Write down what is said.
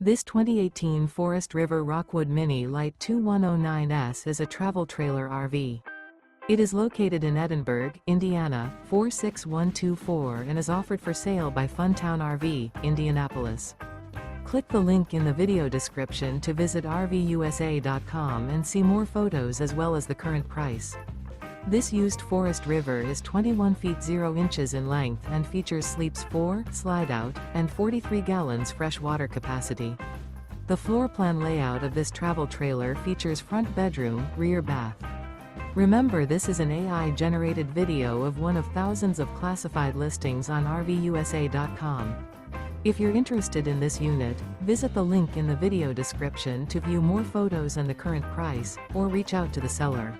This 2018 Forest River Rockwood Mini Lite 2109S is a travel trailer RV. It is located in Edinburgh, Indiana, 46124 and is offered for sale by Funtown RV, Indianapolis. Click the link in the video description to visit RVUSA.com and see more photos as well as the current price. This used Forest River is 21 feet 0 inches in length and features sleeps 4, Slideout, and 43 gallons fresh water capacity. The floor plan layout of this travel trailer features front bedroom, rear bath. Remember, this is an AI-generated video of one of thousands of classified listings on RVUSA.com. If you're interested in this unit, visit the link in the video description to view more photos and the current price, or reach out to the seller.